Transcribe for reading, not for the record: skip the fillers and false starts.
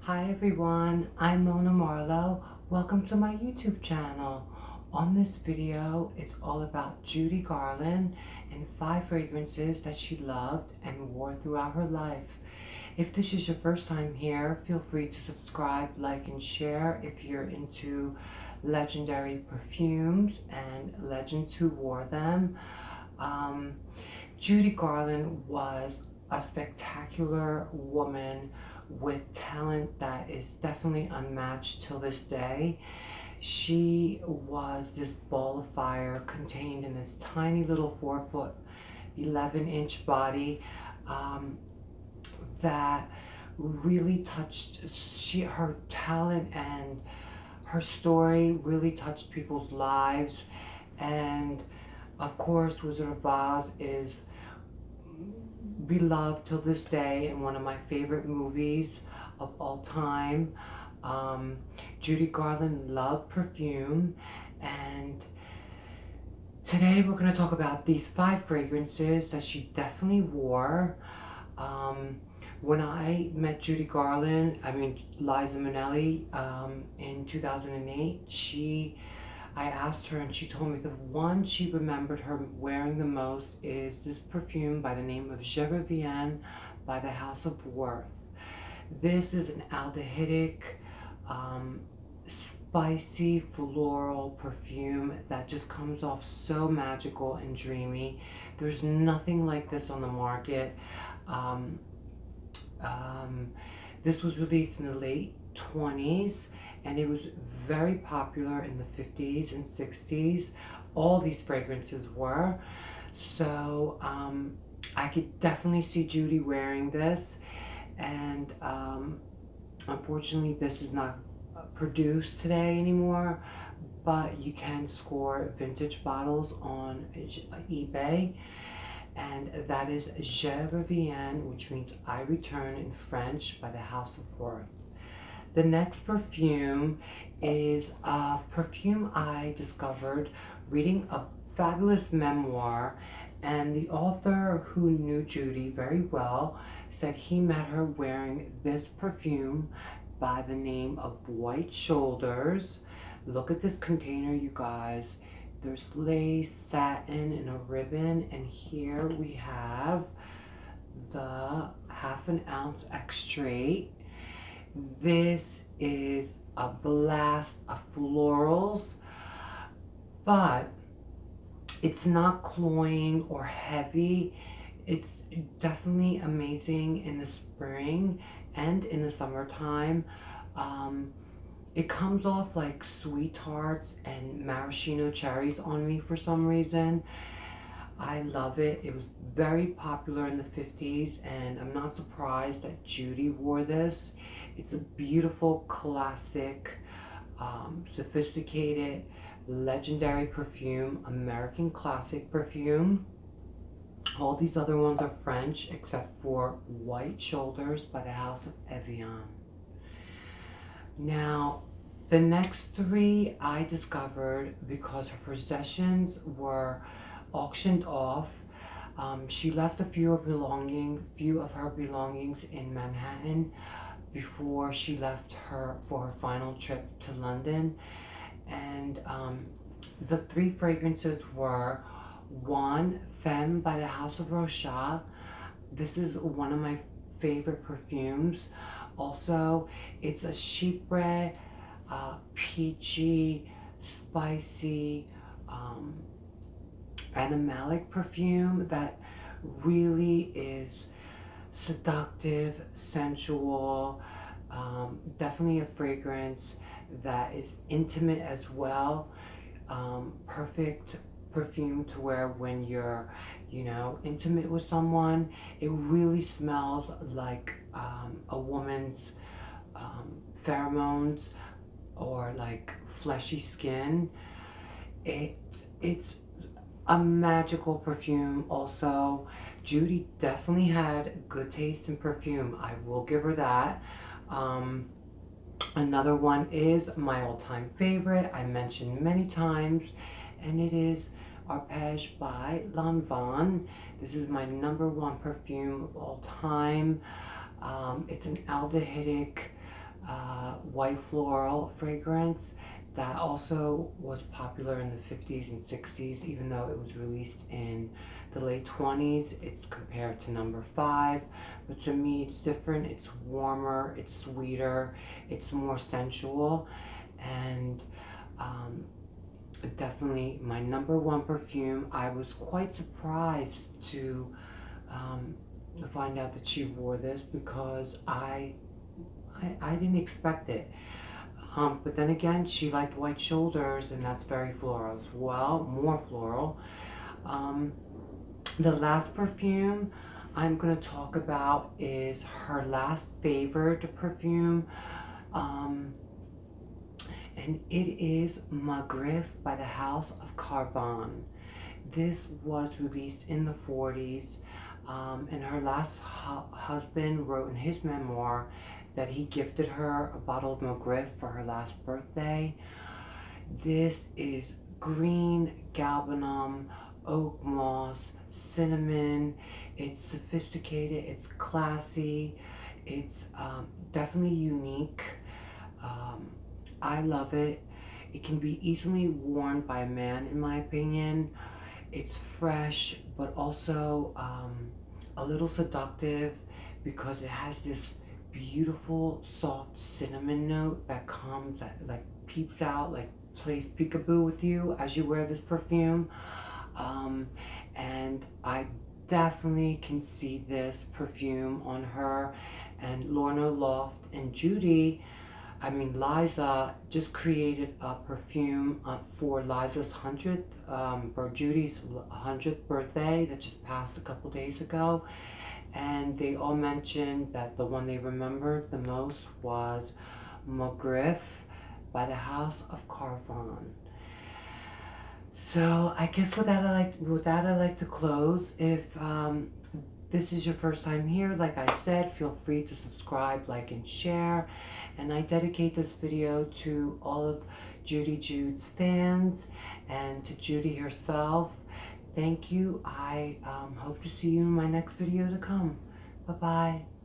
Hi everyone, I'm Mona Marlowe. Welcome to my YouTube channel. On this video, it's all about Judy Garland and 5 fragrances that she loved and wore throughout her life. If this is your first time here, feel free to subscribe, like, and share if you're into legendary perfumes and legends who wore them. Judy Garland was a spectacular woman with talent that is definitely unmatched till this day. She was this ball of fire contained in this tiny little 4 foot 11-inch body that really touched. Her talent and her story really touched people's lives. And of course, Wizard of Oz is beloved till this day and one of my favorite movies of all time. Judy Garland loved perfume, and today we're going to talk about these 5 fragrances that she definitely wore. When I met Judy Garland, Liza Minnelli, in 2008, I asked her and she told me the one she remembered her wearing the most is this perfume by the name of Je Reviens by the House of Worth. This is an aldehydic, spicy floral perfume that just comes off so magical and dreamy. There's nothing like this on the market. This was released in the late 20s and it was very popular in the 50s and 60s. All these fragrances were. So I could definitely see Judy wearing this, and unfortunately this is not produced today anymore, but you can score vintage bottles on eBay, and that is Je Reviens, which means I return in French, by the House of Worth. The next perfume is a perfume I discovered reading a fabulous memoir, and the author, who knew Judy very well, said he met her wearing this perfume by the name of White Shoulders. Look at this container, you guys. There's lace, satin, and a ribbon, and here we have the 1/2 ounce extrait. This is a blast of florals, but it's not cloying or heavy. It's definitely amazing in the spring and in the summertime. It comes off like sweet tarts and maraschino cherries on me for some reason. I love it. It was very popular in the 50s, and I'm not surprised that Judy wore this. It's a beautiful, classic, sophisticated, legendary perfume, American classic perfume. All these other ones are French except for White Shoulders by the House of Evian. Now, the next 3 I discovered because her possessions were auctioned off. She left a few of her belongings in Manhattan before she left for her final trip to London. And the 3 fragrances were: 1, Femme by the House of Rochelle. This is one of my favorite perfumes. Also, it's a chypre, peachy, spicy, animalic perfume that really is seductive, sensual, definitely a fragrance that is intimate as well. Perfect perfume to wear when you're, intimate with someone. It really smells like a woman's pheromones or like fleshy skin. It's a magical perfume. Also, Judy definitely had good taste in perfume. I will give her that. Another one is my all-time favorite, I mentioned many times, and it is Arpeggio by Lanvin. This is my #1 perfume of all time. It's an aldehydic white floral fragrance that also was popular in the 50s and 60s, even though it was released in the late 20s. It's compared to number 5, but to me it's different. It's warmer, it's sweeter, it's more sensual, and definitely my number 1 perfume. I was quite surprised to find out that she wore this because I didn't expect it. But then again, she liked white shoulders, and that's very floral as well, more floral. The last perfume I'm going to talk about is her last favorite perfume, and it is Mcgriff by the House of Carvan. This was released in the 40s, and her last husband wrote in his memoir that he gifted her a bottle of Mcgriff for her last birthday. This is green galbanum, oak moss, cinnamon. It's sophisticated, it's classy, it's definitely unique. I love it. It can be easily worn by a man, in my opinion. It's fresh, but also a little seductive because it has this beautiful soft cinnamon note that comes, that like peeps out, like plays peekaboo with you as you wear this perfume. And I definitely can see this perfume on her. And Lorna Loft and Liza just created a perfume for Liza's 100th, or Judy's 100th birthday that just passed a couple days ago. And they all mentioned that the one they remembered the most was Mcgriff by the House of Carvan. So I guess with that I like to close. If this is your first time here, like I said, feel free to subscribe, like, and share. And I dedicate this video to all of Judy Jude's fans and to Judy herself. Thank you. I hope to see you in my next video to come. Bye-bye.